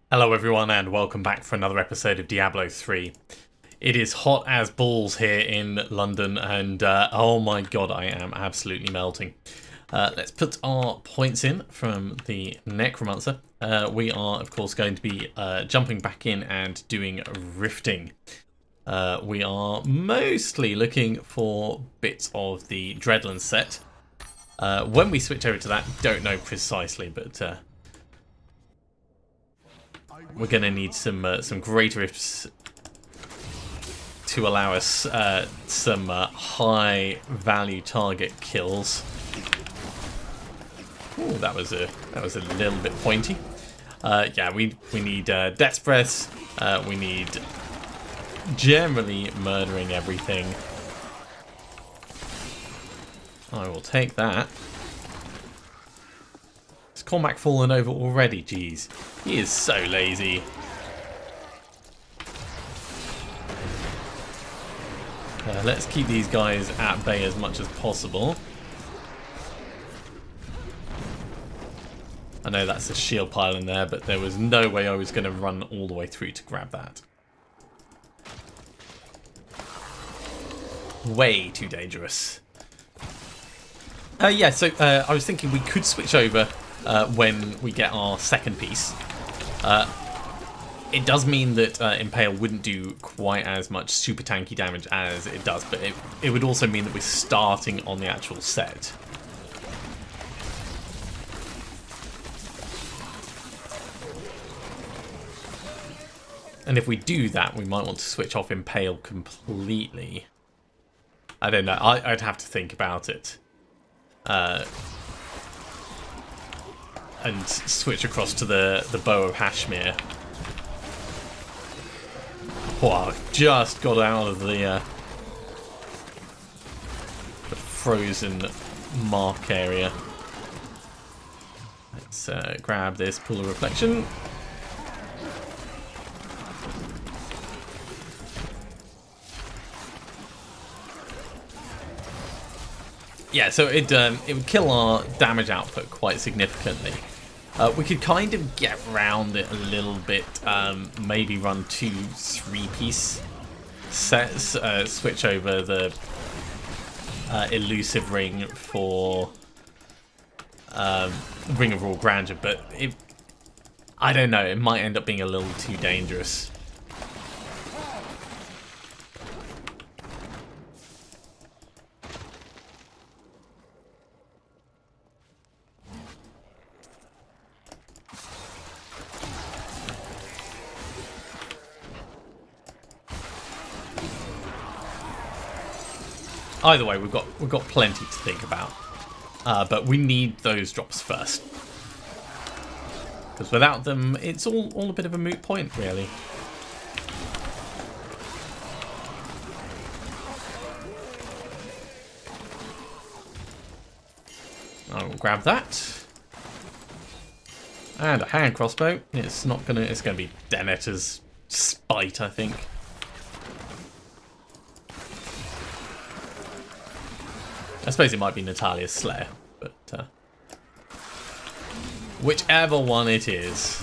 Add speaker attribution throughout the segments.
Speaker 1: Hello everyone and welcome back for another episode of Diablo 3. It is hot as balls here in London and oh my god, I am absolutely melting. Let's put our points in from the Necromancer. We are of course going to be jumping back in and doing rifting. We are mostly looking for bits of the Dreadland set. When we switch over to that, don't know precisely, but we're going to need some great rifts to allow us some high value target kills. Ooh, that was a little bit pointy. Yeah, we need death breaths. We need generally murdering everything. I will take that. Has Cormac fallen over already? Jeez, he is so lazy. Let's keep these guys at bay as much as possible. I know that's a shield pile in there, but there was no way I was going to run all the way through to grab that. Way too dangerous. Yeah, so I was thinking we could switch over when we get our second piece. It does mean that Impale wouldn't do quite as much super tanky damage as it does, but it would also mean that we're starting on the actual set. And if we do that, we might want to switch off Impale completely. I don't know, I'd have to think about it. And switch across to the Bow of Hashmir. Wow, just got out of the frozen mark area. Let's grab this Pool of Reflection. Yeah, so it would kill our damage output quite significantly. We could kind of get around it a little bit, maybe run 2 3-piece sets, switch over the elusive ring for Ring of Raw Grandeur, but I don't know, it might end up being a little too dangerous. Either way, we've got plenty to think about, but we need those drops first, because without them, it's all a bit of a moot point, really. I will grab that, and a hand crossbow. It's gonna be Denetter's spite, I think. I suppose it might be Natalia's Slayer, but whichever one it is.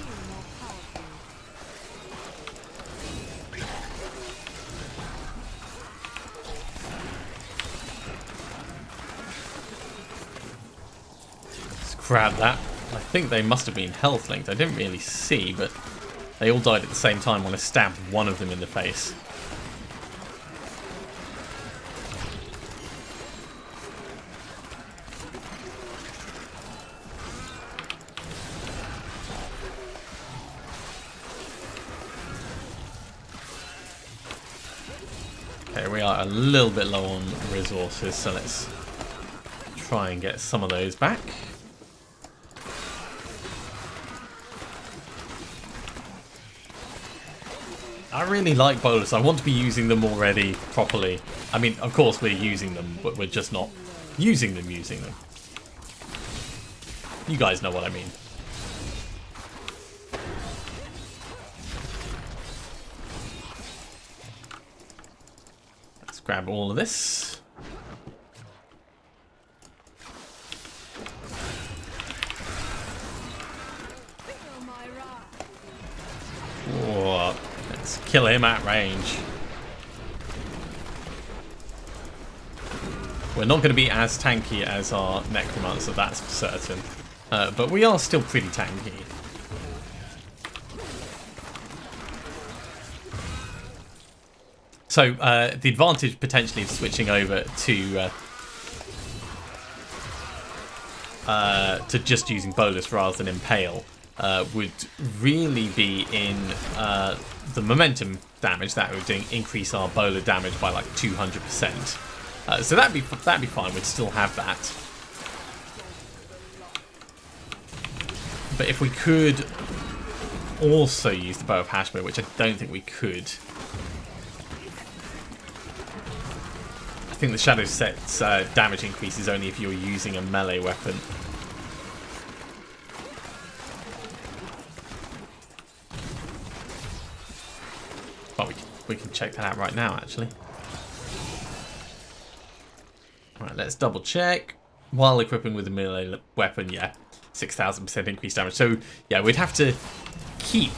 Speaker 1: Let's grab that. I think they must have been health linked. I didn't really see, but they all died at the same time when I stabbed one of them in the face. Okay, we are a little bit low on resources, so let's try and get some of those back. I really like bolus. I want to be using them already properly. I mean, of course we're using them, but we're just not using them. You guys know what I mean. Grab all of this. Whoa. Let's kill him at range. We're not going to be as tanky as our Necromancer, that's for certain. But we are still pretty tanky. So the advantage potentially of switching over to just using Bolus rather than Impale would really be in the momentum damage. That would increase our bowler damage by like 200%. So that'd be fine. We'd still have that. But if we could also use the Bow of Hashmir, which I don't think we could. I think the Shadow Set's damage increases only if you're using a melee weapon. Well, we can check that out right now, actually. Alright, let's double check. While equipping with a melee weapon, yeah, 6,000% increased damage. So, yeah, we'd have to keep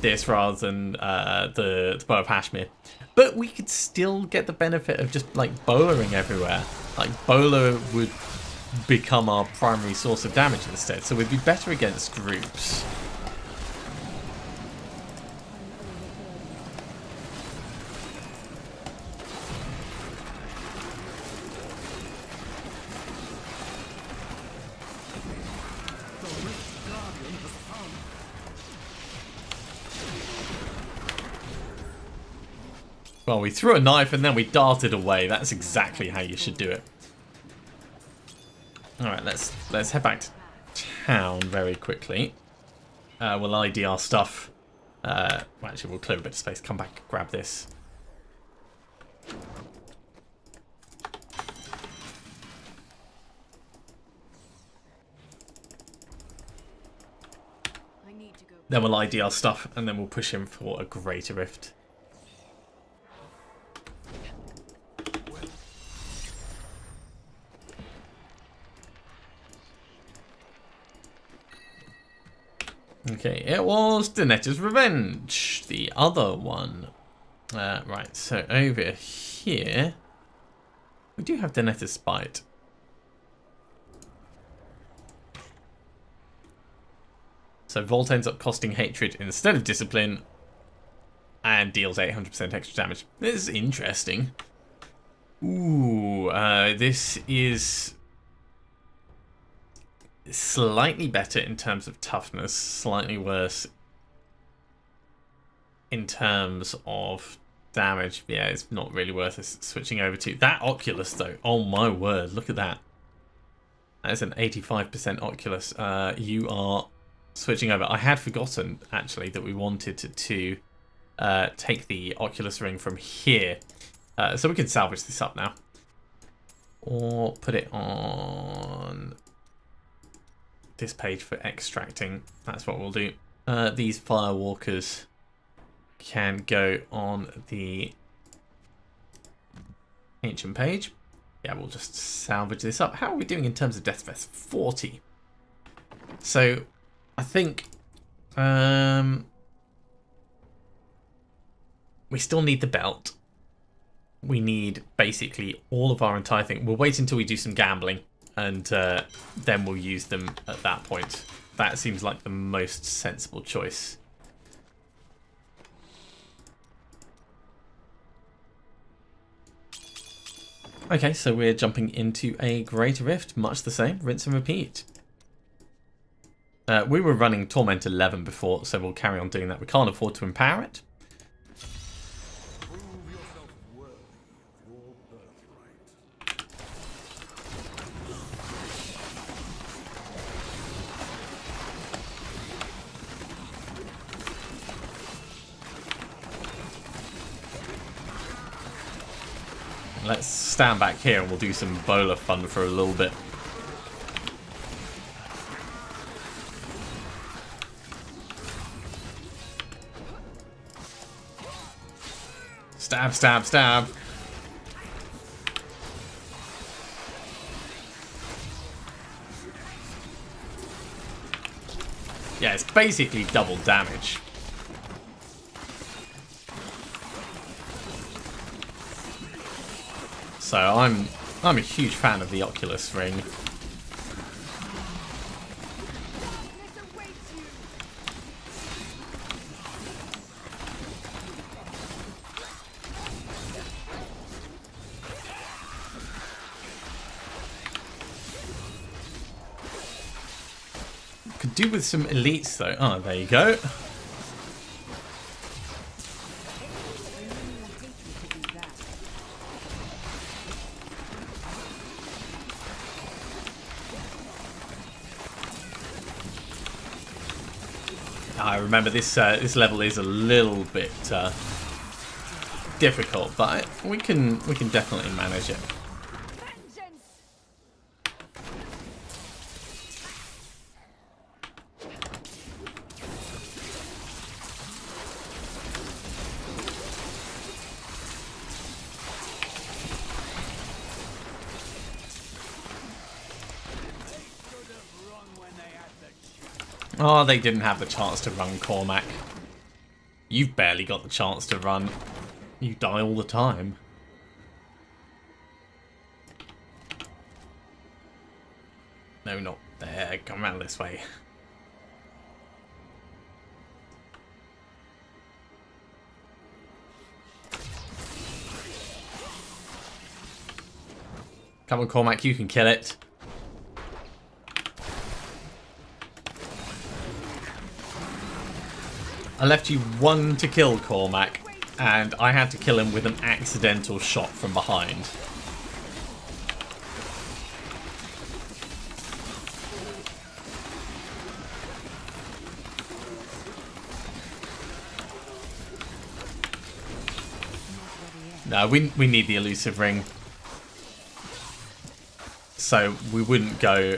Speaker 1: this rather than the Bow of Hashmir. But we could still get the benefit of just, like, bowlering everywhere. Like, bowler would become our primary source of damage instead. So we'd be better against groups. Well, we threw a knife and then we darted away. That's exactly how you should do it. Alright, let's head back to town very quickly. We'll ID our stuff. Well, actually, we'll clear a bit of space. Come back, grab this. Then we'll ID our stuff and then we'll push him for a greater rift. Okay, it was Danetta's Revenge, the other one. Right, so over here, we do have Danetta's Spite. So Volt ends up costing Hatred instead of Discipline, and deals 800% extra damage. This is interesting. Ooh, this is slightly better in terms of toughness, slightly worse in terms of damage. Yeah, it's not really worth us switching over to. That Oculus, though, oh my word, look at that. That is an 85% Oculus. You are switching over. I had forgotten, actually, that we wanted to take the Oculus ring from here. So we can salvage this up now. Or put it on this page for extracting. That's what we'll do. These Firewalkers can go on the Ancient page. Yeah, we'll just salvage this up. How are we doing in terms of Death Vest? 40. So, I think we still need the belt. We need basically all of our entire thing. We'll wait until we do some gambling. And then we'll use them at that point. That seems like the most sensible choice. Okay, so we're jumping into a Greater Rift. Much the same. Rinse and repeat. We were running Torment 11 before, so we'll carry on doing that. We can't afford to empower it. Let's stand back here and we'll do some bowler fun for a little bit. Stab, stab, stab. Yeah, it's basically double damage. So I'm a huge fan of the Oculus ring. Could do with some elites though. Oh, there you go. I remember this this level is a little bit difficult, but we can definitely manage it. Oh, they didn't have the chance to run, Cormac. You've barely got the chance to run. You die all the time. No, not there. Come around this way. Come on, Cormac, you can kill it. I left you one to kill, Cormac, and I had to kill him with an accidental shot from behind. No, we need the elusive ring. So we wouldn't go...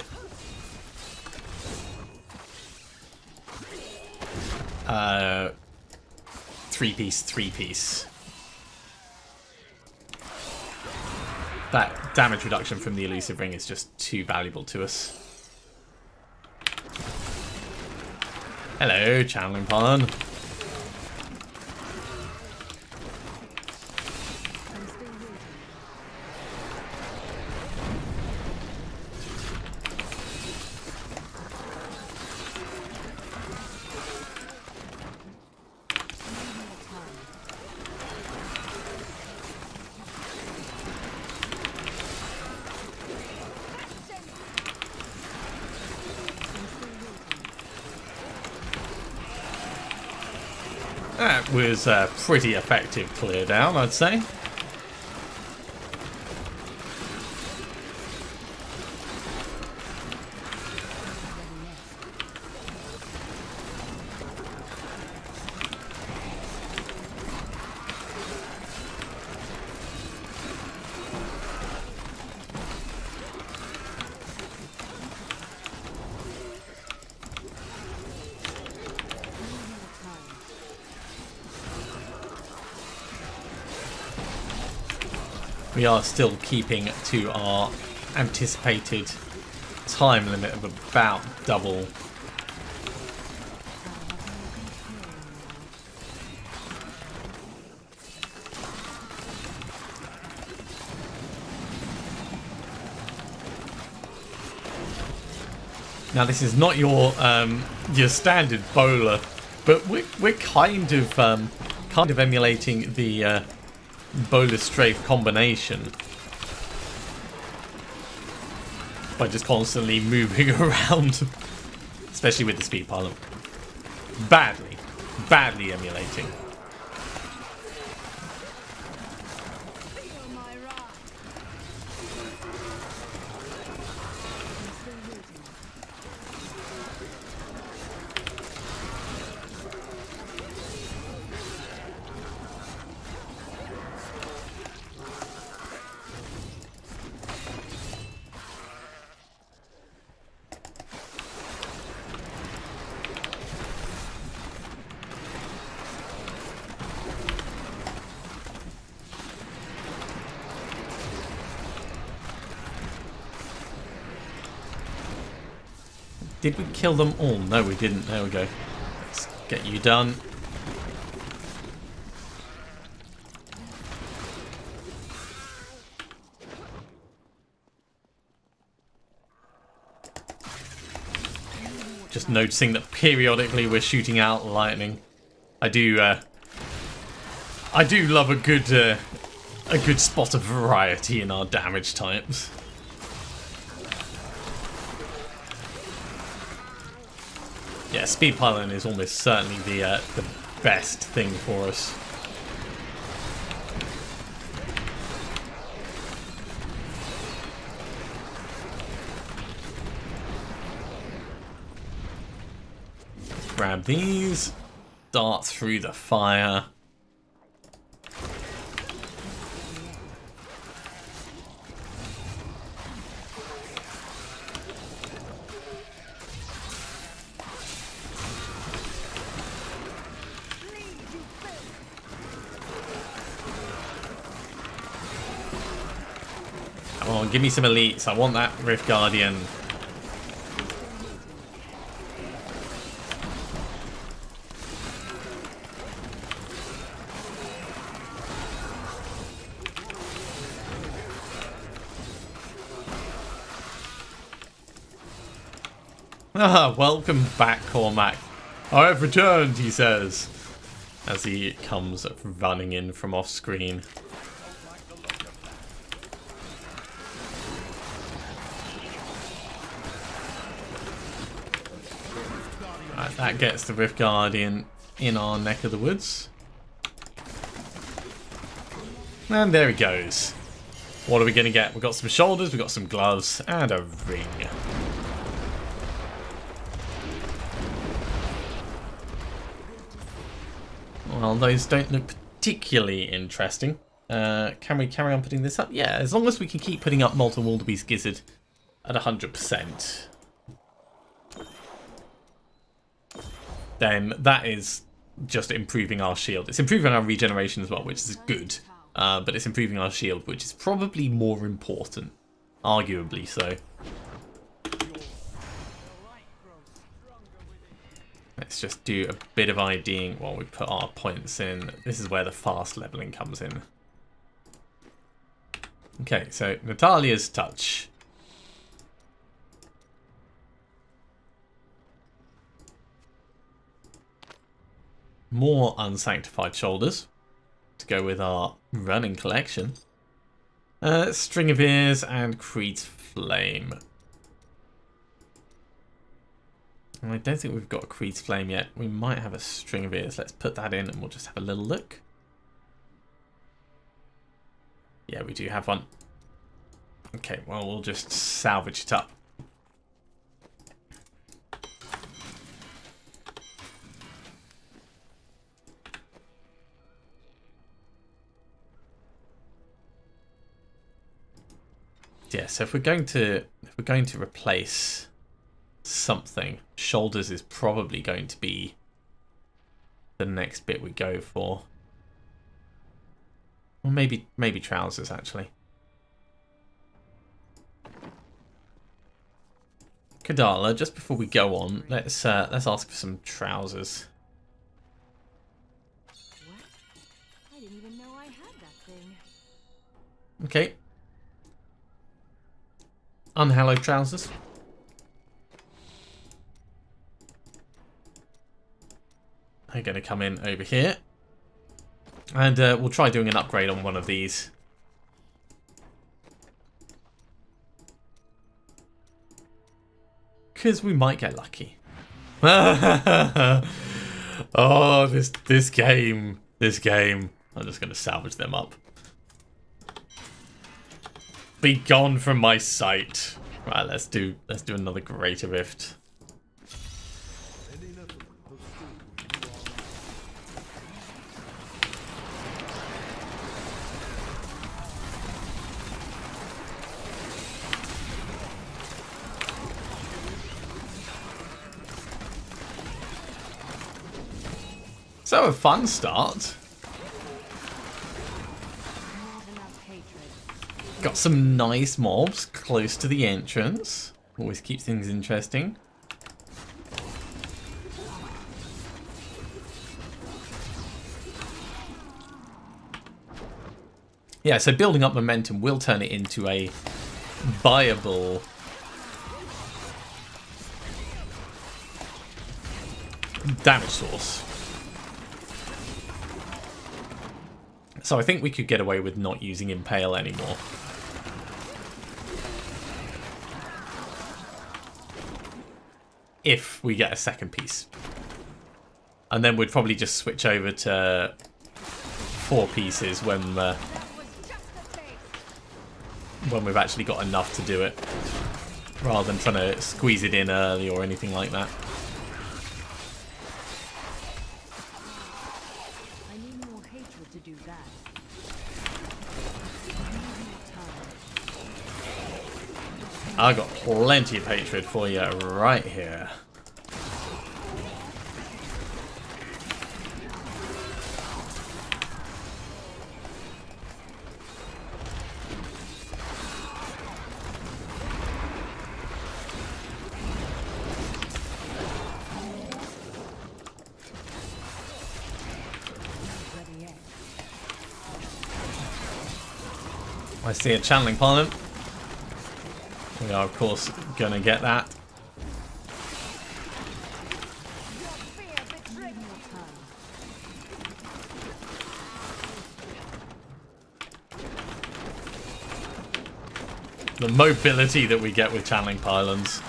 Speaker 1: three-piece. That damage reduction from the elusive ring is just too valuable to us. Hello, channeling pawn. That was a pretty effective clear down, I'd say. We are still keeping to our anticipated time limit of about double. Now this is not your standard bowler, but we're kind of emulating the bowler strafe combination by just constantly moving around, especially with the speed pylon. Badly emulating. Did we kill them all? No, we didn't. There we go. Let's get you done. Just noticing that periodically we're shooting out lightning. I do love a good spot of variety in our damage types. Yeah, speed piling is almost certainly the best thing for us. Grab these, dart through the fire. Come on, give me some elites. I want that Rift Guardian. Ah, welcome back, Cormac. I have returned, he says, as he comes running in from off screen. Right, that gets the Rift Guardian in our neck of the woods. And there he goes. What are we going to get? We've got some shoulders, we've got some gloves, and a ring. Well, those don't look particularly interesting. Can we carry on putting this up? Yeah, as long as we can keep putting up Molten Wildebeest Gizzard at 100%. Then that is just improving our shield. It's improving our regeneration as well, which is good. But it's improving our shield, which is probably more important. Arguably so. Let's just do a bit of IDing while we put our points in. This is where the fast leveling comes in. Okay, so Natalia's touch. More unsanctified shoulders to go with our running collection. String of Ears and Creed's Flame. I don't think we've got a Creed's Flame yet. We might have a String of Ears. Let's put that in and we'll just have a little look. Yeah, we do have one. Okay, well, we'll just salvage it up. Yeah, so if we're going to replace something, shoulders is probably going to be the next bit we go for. Or maybe trousers actually. Kadala, just before we go on, let's ask for some trousers.
Speaker 2: What? I didn't even know I had that thing.
Speaker 1: Okay. Unhallowed trousers. They're going to come in over here. And we'll try doing an upgrade on one of these. Because we might get lucky. Oh, this game. I'm just going to salvage them up. Be gone from my sight. Right, let's do another Greater Rift. So a fun start. Got some nice mobs close to the entrance. Always keeps things interesting. Yeah, so building up momentum will turn it into a viable damage source. So I think we could get away with not using Impale anymore. If we get a second piece. And then we'd probably just switch over to 4 pieces when we've actually got enough to do it. Rather than trying to squeeze it in early or anything like that.
Speaker 2: I need more hatred to do that.
Speaker 1: I got plenty of hatred for you right here. I see a channeling pylon. We are, of course, going to get that. The mobility that we get with channeling pylons.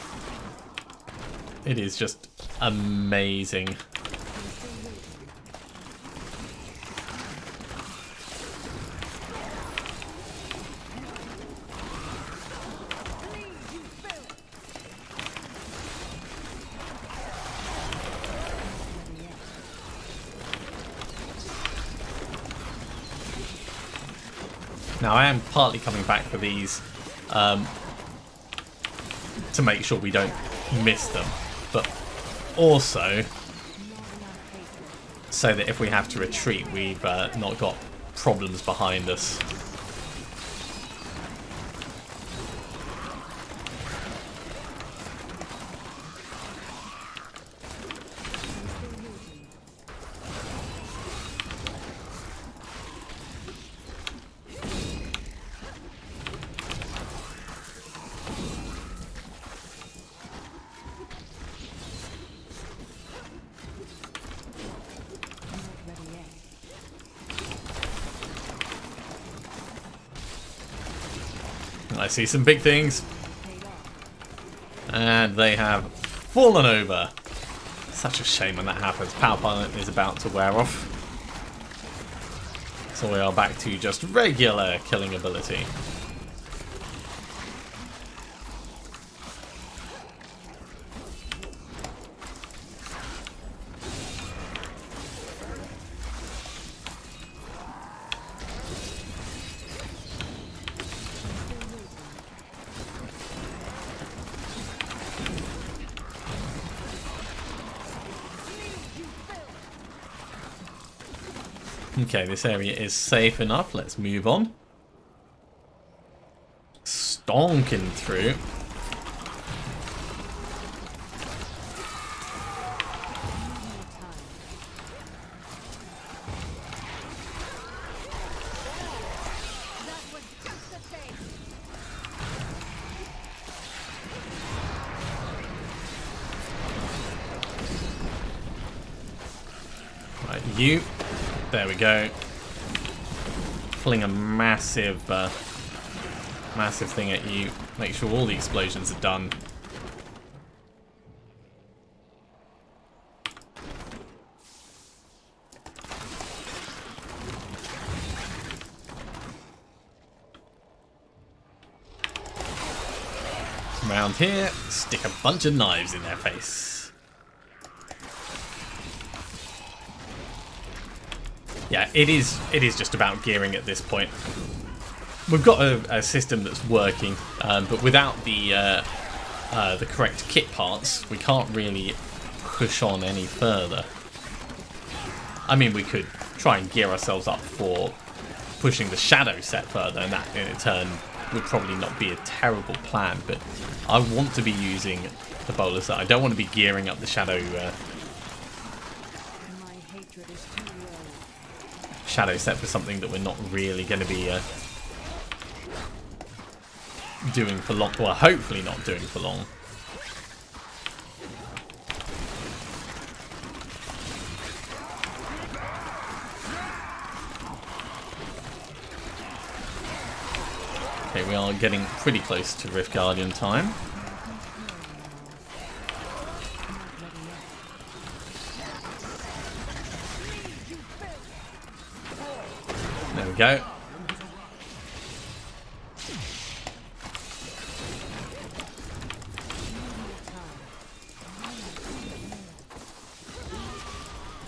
Speaker 1: It is just amazing. Now I am partly coming back for these to make sure we don't miss them, but also so that if we have to retreat, we've not got problems behind us. I see some big things. And they have fallen over. Such a shame when that happens. Power pylon is about to wear off. So we are back to just regular killing ability. Okay, this area is safe enough. Let's move on. Stonking through. Right, you. There we go. Fling a massive thing at you. Make sure all the explosions are done. Around here, stick a bunch of knives in their face. Yeah, it is just about gearing at this point. We've got a system that's working, but without the correct kit parts, we can't really push on any further. I mean, we could try and gear ourselves up for pushing the shadow set further, and that in turn would probably not be a terrible plan, but I want to be using the bowler set. I don't want to be gearing up the shadow shadow set for something that we're not really going to be doing for long. Well, hopefully not doing for long. Okay, we are getting pretty close to Rift Guardian time. There we go.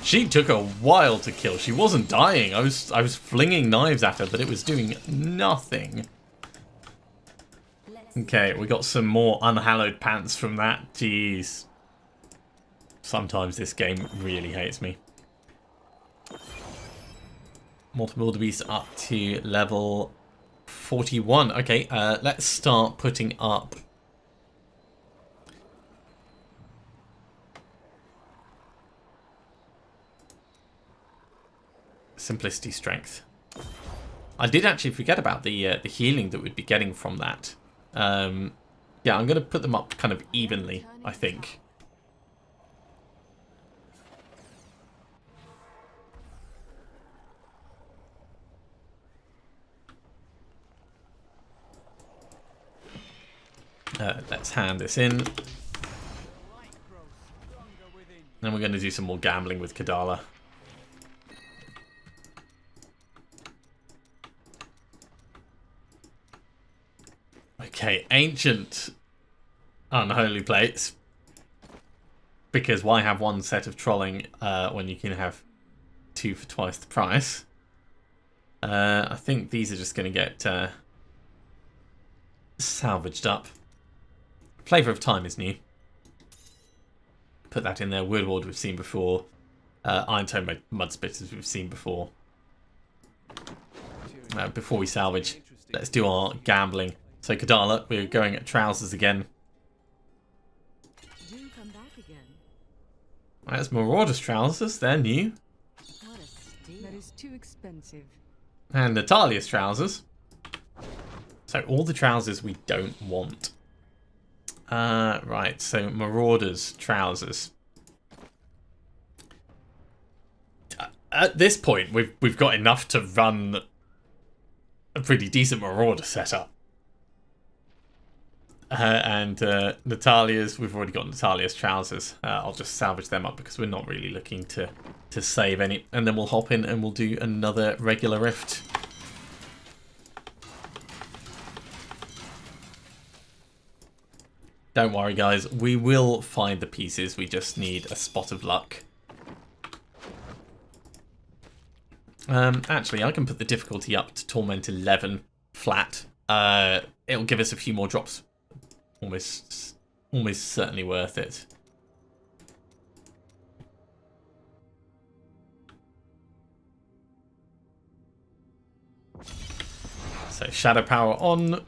Speaker 1: She took a while to kill. She wasn't dying. I was flinging knives at her, but it was doing nothing. Okay, we got some more unhallowed pants from that. Jeez. Sometimes this game really hates me. Multiple wildebeest up to level 41. Okay, let's start putting up simplicity strength. I did actually forget about the healing that we'd be getting from that. Yeah, I'm going to put them up kind of evenly, I think. Let's hand this in. Then we're going to do some more gambling with Kadala. Okay, ancient unholy plates. Because why have one set of trolling when you can have two for twice the price? I think these are just going to get salvaged up. Flavour of Time is new. Put that in there. Woodward we've seen before. Iron Tone Mud Spitters we've seen before. Before we salvage, let's do our gambling. So Kadala, we're going at trousers again.
Speaker 2: Do come back again.
Speaker 1: That's Marauder's trousers. They're new.
Speaker 2: What a steal. That is too expensive.
Speaker 1: And Natalia's trousers. So all the trousers we don't want. Right, so Marauder's trousers. At this point, we've got enough to run a pretty decent Marauder setup. And Natalia's, we've already got Natalia's trousers. I'll just salvage them up because we're not really looking to save any. And then we'll hop in and we'll do another regular Rift. Don't worry, guys. We will find the pieces. We just need a spot of luck. Actually, I can put the difficulty up to Torment 11 flat. It'll give us a few more drops. Almost certainly worth it. So Shadow Power on.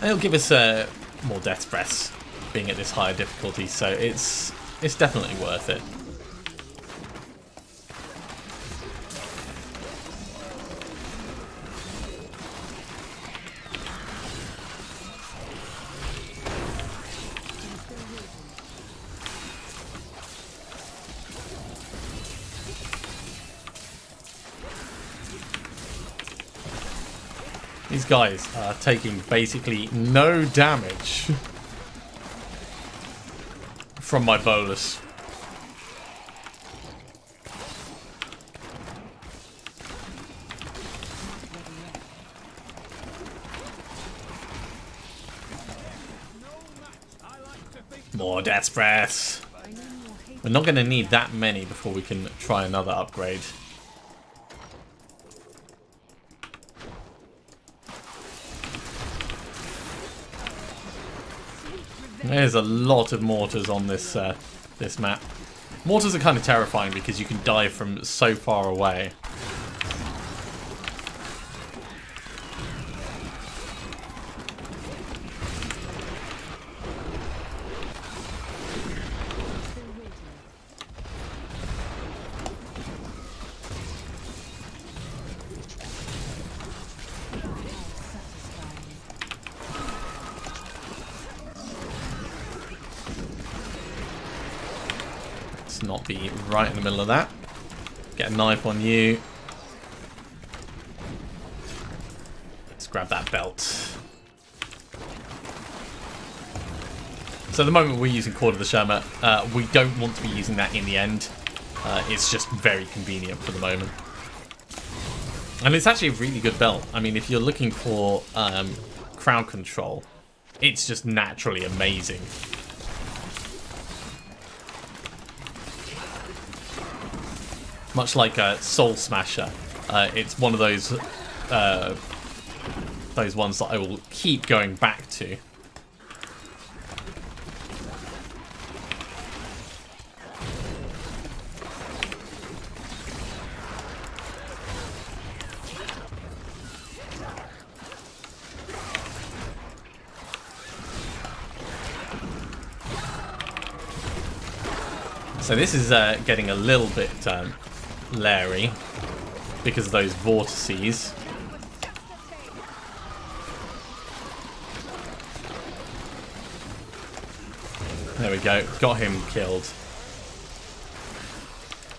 Speaker 1: It'll give us more death breaths being at this higher difficulty, so it's definitely worth it. These guys are taking basically no damage from my bolus. More death breaths. We're not going to need that many before we can try another upgrade. There's a lot of mortars on this this map. Mortars are kind of terrifying because you can die from so far away. Let's not be right in the middle of that. Get a knife on you. Let's grab that belt. So at the moment we're using Cord of the Sherma. We don't want to be using that in the end. It's just very convenient for the moment. And it's actually a really good belt. I mean, if you're looking for crowd control, it's just naturally amazing. Much like a Soul Smasher, it's one of those ones that I will keep going back to. So this is getting a little bit Larry because of those vortices. There we go, got him killed.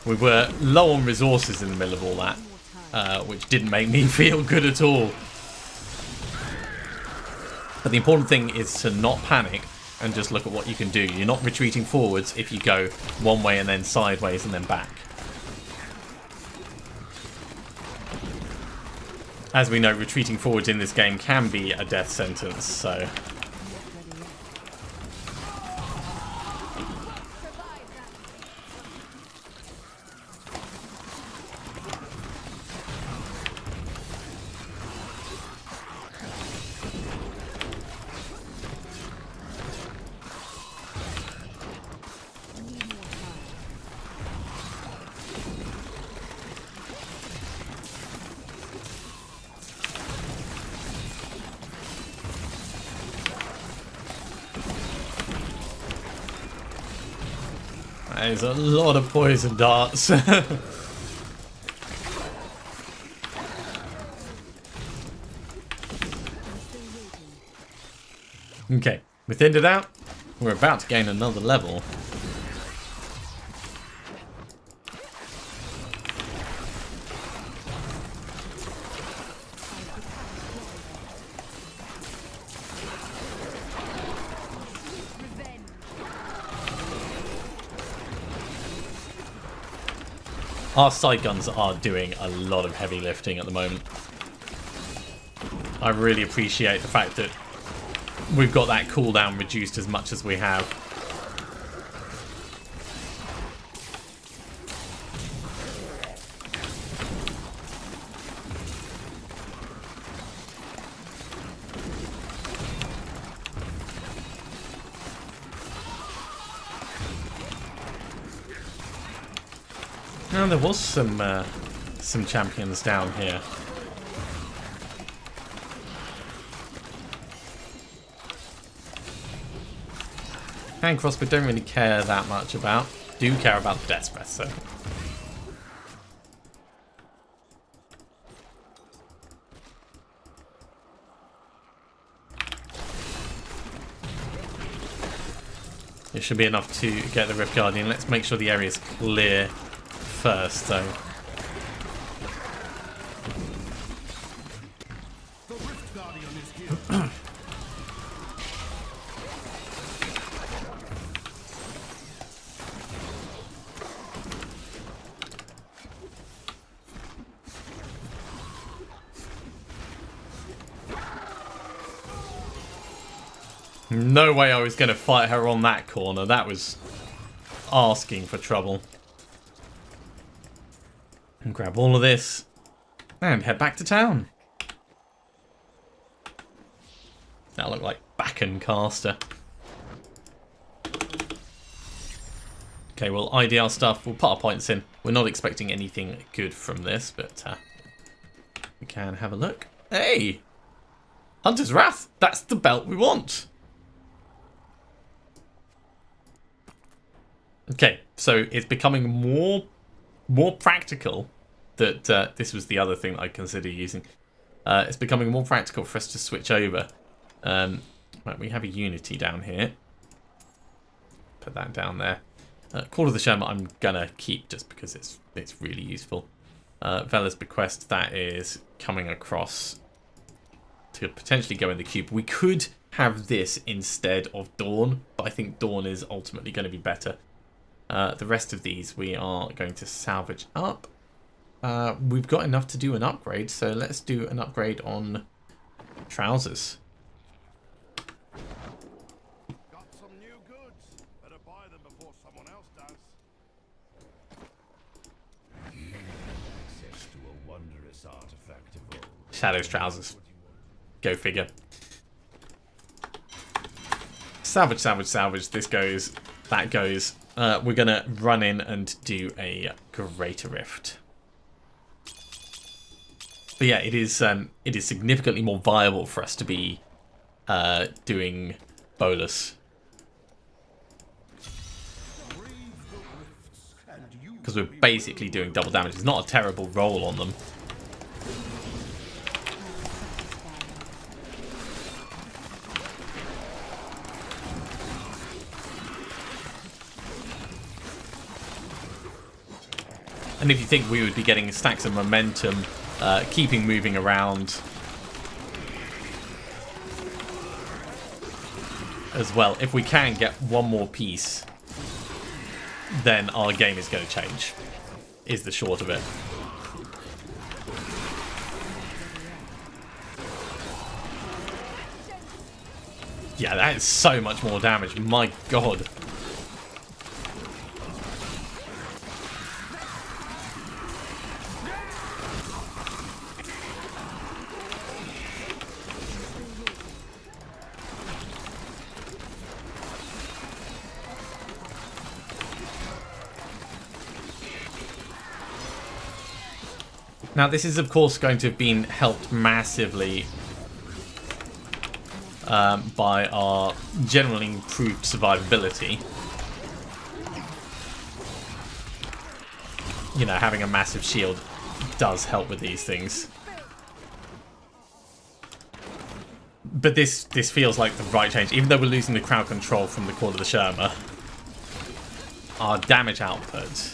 Speaker 1: We were low on resources in the middle of all that, which didn't make me feel good at all. But the important thing is to not panic and just look at what you can do. You're not retreating forwards if you go one way and then sideways and then back. As we know, retreating forwards in this game can be a death sentence, so... There's a lot of poison darts. Okay, we thinned it out. We're about to gain another level. Our side guns are doing a lot of heavy lifting at the moment. I really appreciate the fact that we've got that cooldown reduced as much as we have. Now there was some champions down here. Hand crossbow don't really care that much about. Do care about the Death's Breath, so. It should be enough to get the Rift Guardian. Let's make sure the area is clear first, though. No way I was going to fight her on that corner. That was asking for trouble. And grab all of this and head back to town. That looked like Backencaster. Okay, well, IDR stuff. We'll put our points in. We're not expecting anything good from this, but we can have a look. Hey! Hunter's Wrath! That's the belt we want! Okay, so it's becoming more practical that this was the other thing that I consider using. It's becoming more practical for us to switch over. Right, we have a Unity down here. Put that down there. Call of the Sherma I'm gonna keep just because it's really useful. Vela's Bequest, that is coming across to potentially go in the cube. We could have this instead of Dawn, but I think Dawn is ultimately going to be better. The rest of these we are going to salvage up. We've got enough to do an upgrade, so let's do an upgrade on trousers.
Speaker 3: Got some new goods. Better buy them before someone else does. Access to a wondrous artifact of old.
Speaker 1: Shadow's trousers. Go figure. Salvage, salvage, salvage. This goes, that goes. We're going to run in and do a Greater Rift. But yeah, it is significantly more viable for us to be doing Bolus. Because we're basically doing double damage. It's not a terrible roll on them. And if you think we would be getting stacks of momentum, keeping moving around as well, if we can get one more piece, then our game is going to change, is the short of it. Yeah, that is so much more damage, my god. Now, this is, of course, going to have been helped massively by our generally improved survivability. You know, having a massive shield does help with these things. But this feels like the right change. Even though we're losing the crowd control from the Call of the Sherma, our damage output...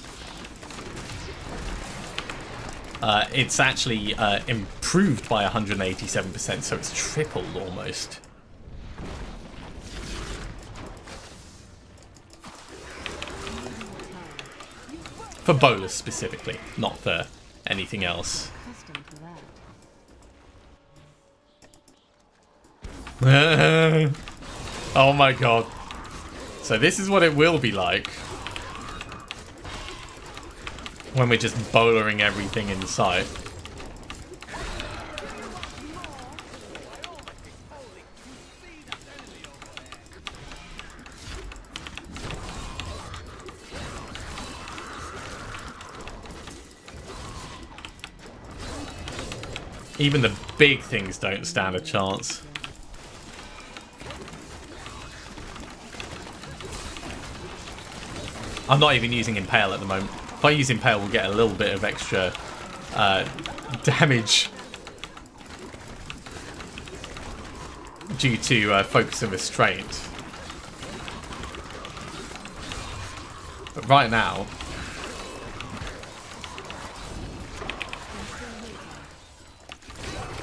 Speaker 1: it's actually improved by 187%, so it's tripled almost. For Bolus specifically, not for anything else. Oh my god. So this is what it will be like when we're just bowlering everything in sight. Even the big things don't stand a chance. I'm not even using Impale at the moment. If I use Impale, we'll get a little bit of extra damage due to focus and restraint. But right now,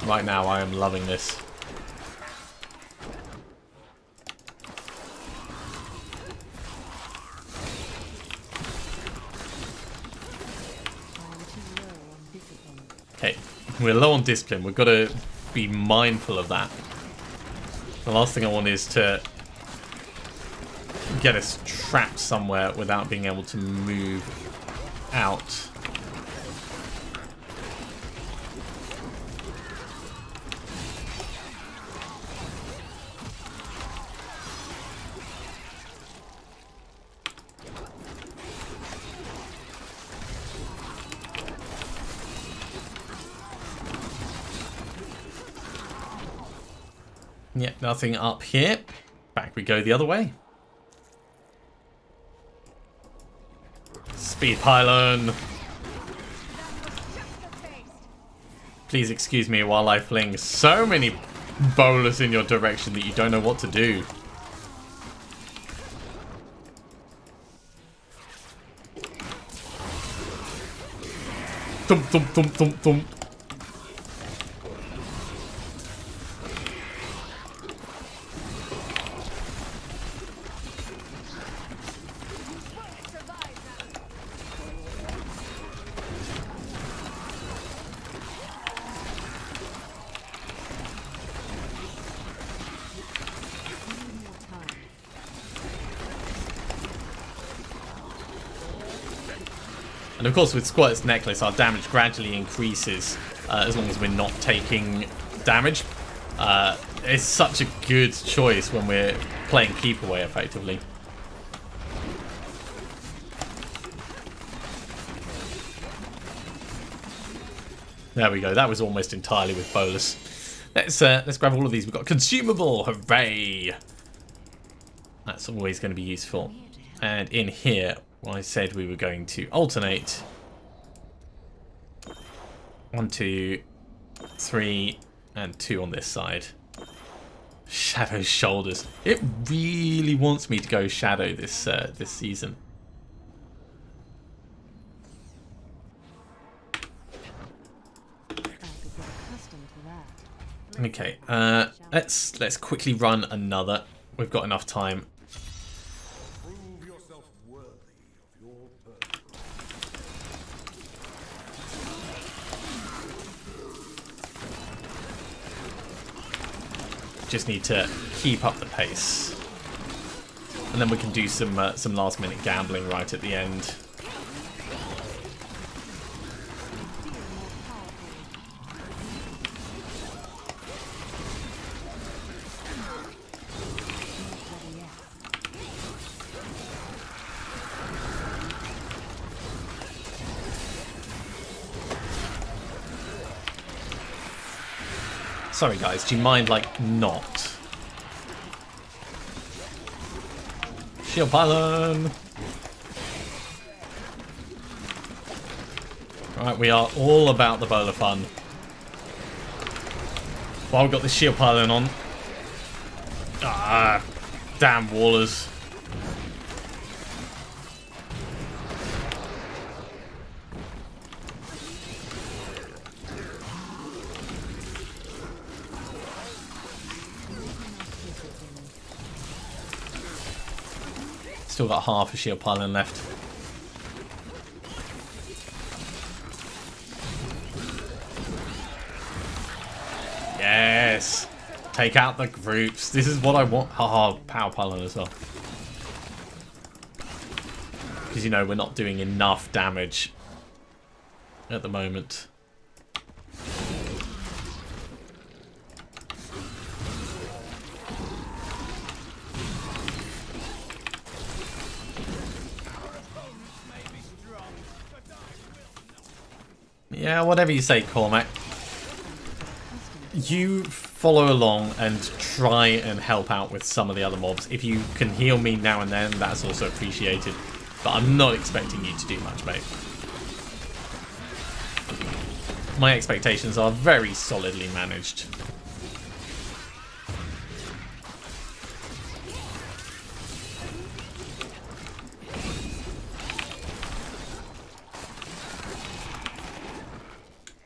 Speaker 1: I am loving this. Okay, we're low on discipline. We've got to be mindful of that. The last thing I want is to get us trapped somewhere without being able to move out. Yep, nothing up here. Back we go the other way. Speed pylon. Please excuse me while I fling so many bowlers in your direction that you don't know what to do. Thump, thump, thump, thump, thump. And of course with Squirt's Necklace our damage gradually increases as long as we're not taking damage. It's such a good choice when we're playing keep away effectively. There we go, that was almost entirely with Bolus. Let's grab all of these. We've got consumable, hooray! That's always going to be useful. And in here, I said we were going to alternate 1, 2, 3, and 2 on this side. Shadow's shoulders. It really wants me to go Shadow this this season. Okay, let's quickly run another. We've got enough time.
Speaker 3: Prove yourself worthy of your purpose.
Speaker 1: Just need to keep up the pace, and then we can do some last-minute gambling right at the end. Sorry guys, do you mind, like, not? Shield pylon! Right, we are all about the bowler fun. While we've got the shield pylon on. Ah, damn wallers. Still got half a shield pylon left. Yes! Take out the groups. This is what I want. Haha, power pylon as well. Because, you know, we're not doing enough damage at the moment. Yeah, whatever you say, Cormac. You follow along and try and help out with some of the other mobs. If you can heal me now and then, that's also appreciated. But I'm not expecting you to do much, mate. My expectations are very solidly managed.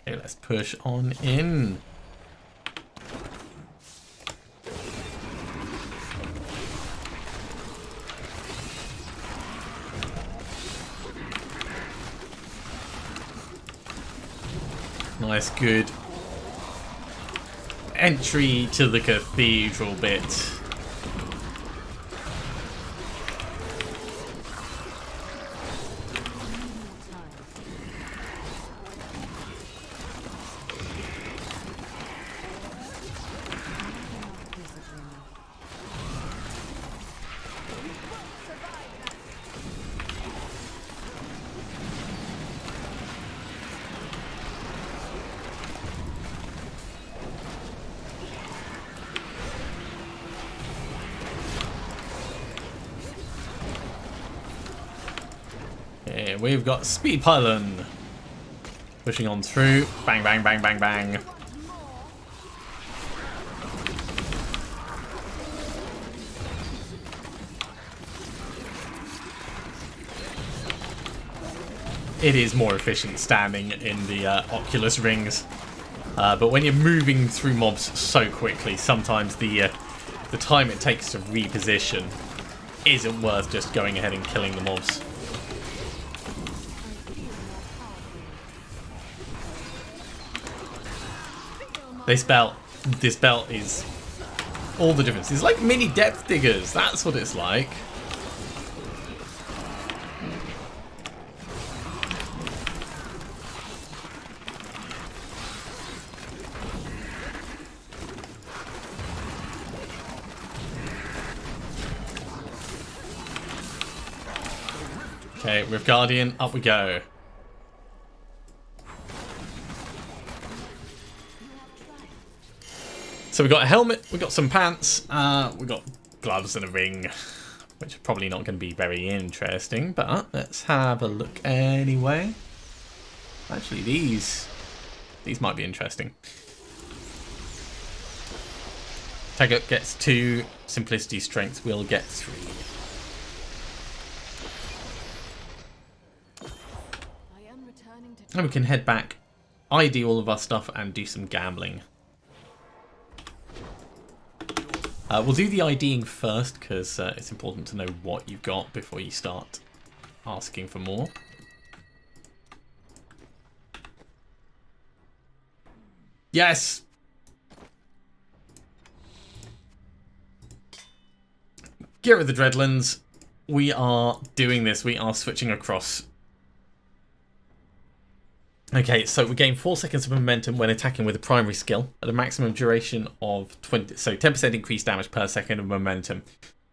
Speaker 1: Okay, let's push on in. Nice, good entry to the cathedral bit. Okay, we've got speed pylon pushing on through. Bang, bang, bang, bang, bang. it is more efficient standing in the Oculus rings. But when you're moving through mobs so quickly, sometimes the time it takes to reposition isn't worth just going ahead and killing the mobs. This belt is all the difference. It's like mini depth diggers. That's what it's like. Okay, Rift Guardian, up we go. So we got a helmet, we got some pants, we got gloves and a ring, which are probably not going to be very interesting, but let's have a look anyway. Actually, these might be interesting. Taggart gets 2, Simplicity Strength will get 3. And we can head back, ID all of our stuff and do some gambling. We'll do the IDing first because it's important to know what you've got before you start asking for more. Yes! Gear of the Dreadlands. We are doing this. We are switching across. Okay, so we gain 4 seconds of momentum when attacking with a primary skill at a maximum duration of 20, so 10% increased damage per second of momentum.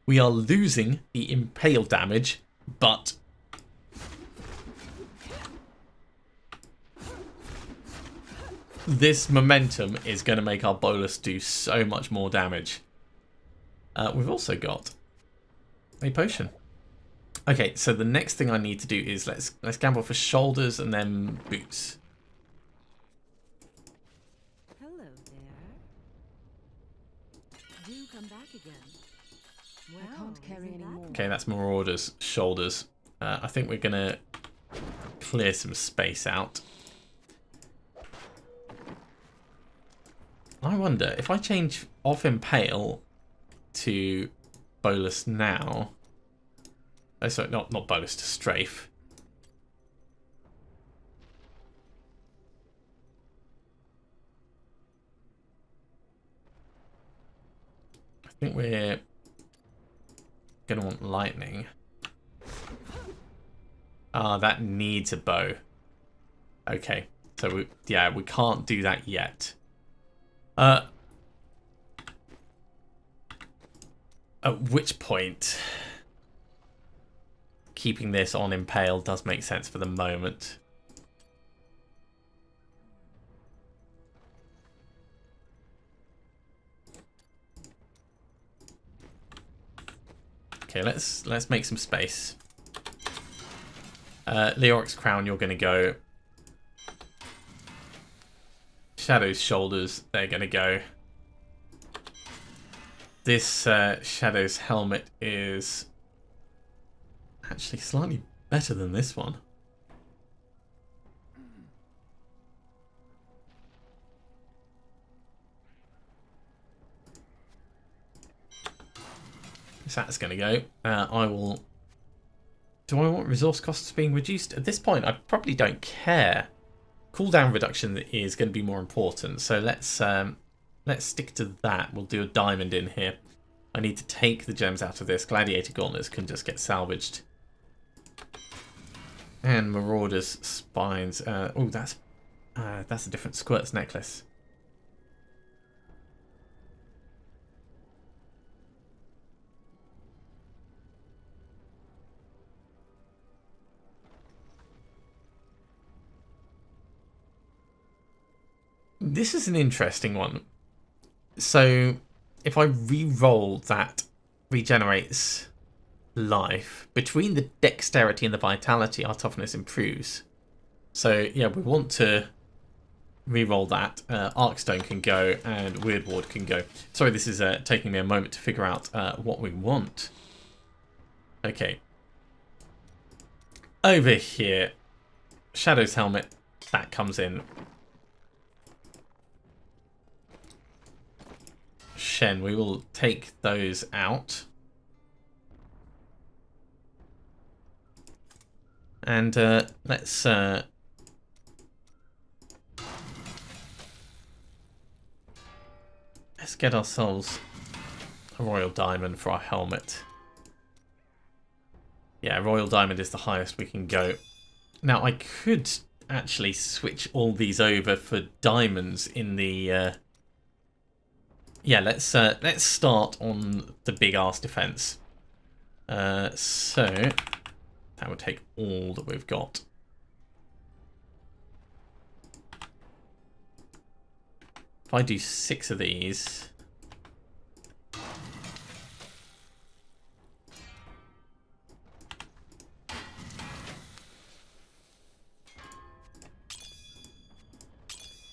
Speaker 1: We are losing the impale damage, but this momentum is going to make our bolus do so much more damage. We've also got a potion. Okay, so the next thing I need to do is let's gamble for shoulders and then boots.
Speaker 2: Hello there. Do come back again. Well,
Speaker 4: I can't carry any more.
Speaker 1: Okay, that's Marauder's shoulders. I think we're gonna clear some space out. I wonder if I change off Impale to Bolus now. Oh, sorry, not Bolus, to Strafe. I think we're gonna want lightning. Ah, that needs a bow. Okay, so we can't do that yet. At which point, keeping this on Impale does make sense for the moment. Okay, let's make some space. Leoric's Crown, you're going to go. Shadow's Shoulders, they're going to go. This Shadow's Helmet is actually slightly better than this one. So that's going to go. I will... Do I want resource costs being reduced? At this point, I probably don't care. Cooldown reduction is going to be more important. So let's stick to that. We'll do a diamond in here. I need to take the gems out of this. Gladiator Gauntlets can just get salvaged. And Marauder's Spines. Oh, that's a different Squirt's necklace. This is an interesting one. So, if I re-roll that regenerates life, between the dexterity and the vitality, our toughness improves. So, yeah, we want to re-roll that. Arkstone can go and Weird Ward can go. Sorry, this is taking me a moment to figure out what we want. Okay. Over here, Shadow's helmet, that comes in. Shen, we will take those out. And let's get ourselves a Royal Diamond for our helmet. Yeah, Royal Diamond is the highest we can go. Now, I could actually switch all these over for diamonds in the... Yeah, let's start on the big ass defense. So that would take all that we've got. If I do 6 of these,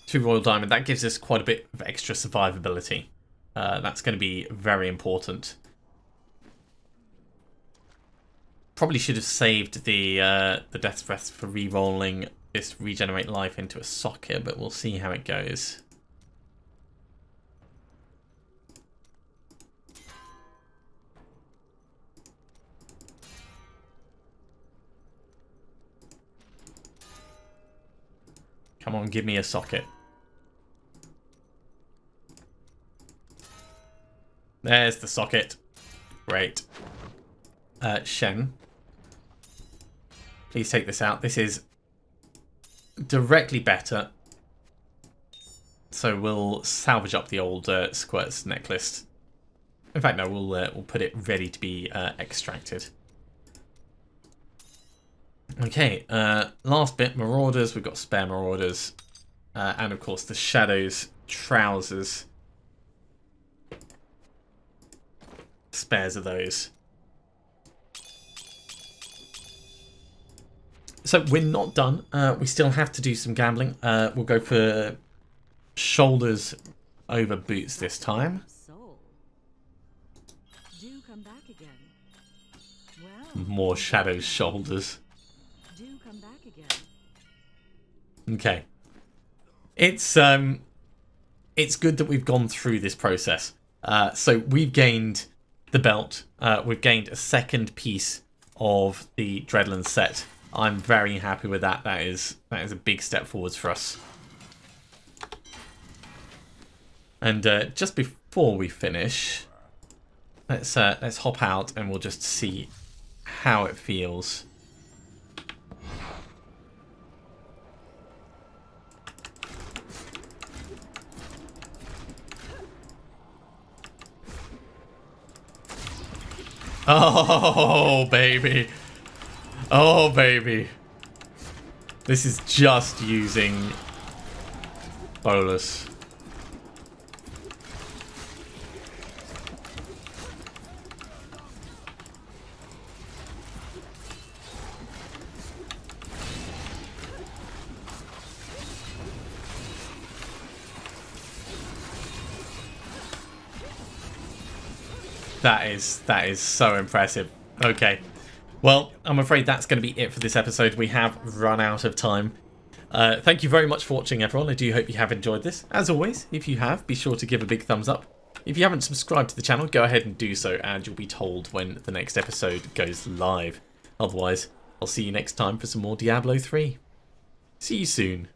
Speaker 1: two Royal Diamond, that gives us quite a bit of extra survivability. That's going to be very important. Probably should have saved the Death's Breath for re-rolling this regenerate life into a socket, but we'll see how it goes. Come on, give me a socket. There's the socket. Great. Shen, please take this out. This is directly better. So we'll salvage up the old Squirt's necklace. In fact, no, we'll put it ready to be extracted. Okay, last bit, Marauders. We've got spare Marauders. And of course the Shadow's trousers. Spares of those. So we're not done. We still have to do some gambling. We'll go for shoulders over boots this time.
Speaker 2: Soul. Do come back again. Well,
Speaker 1: More Shadow's shoulders.
Speaker 2: do come back again.
Speaker 1: Okay. It's good that we've gone through this process. So we've gained the belt. We've gained a second piece of the Dreadland set. I'm very happy with that. That is a big step forwards for us. And just before we finish, let's hop out and we'll just see how it feels. Oh, baby. Oh, baby. This is just using bolus. That is so impressive. Okay. Well, I'm afraid that's going to be it for this episode. We have run out of time. Thank you very much for watching, everyone. I do hope you have enjoyed this. As always, if you have, be sure to give a big thumbs up. If you haven't subscribed to the channel, go ahead and do so, and you'll be told when the next episode goes live. Otherwise, I'll see you next time for some more Diablo 3. See you soon.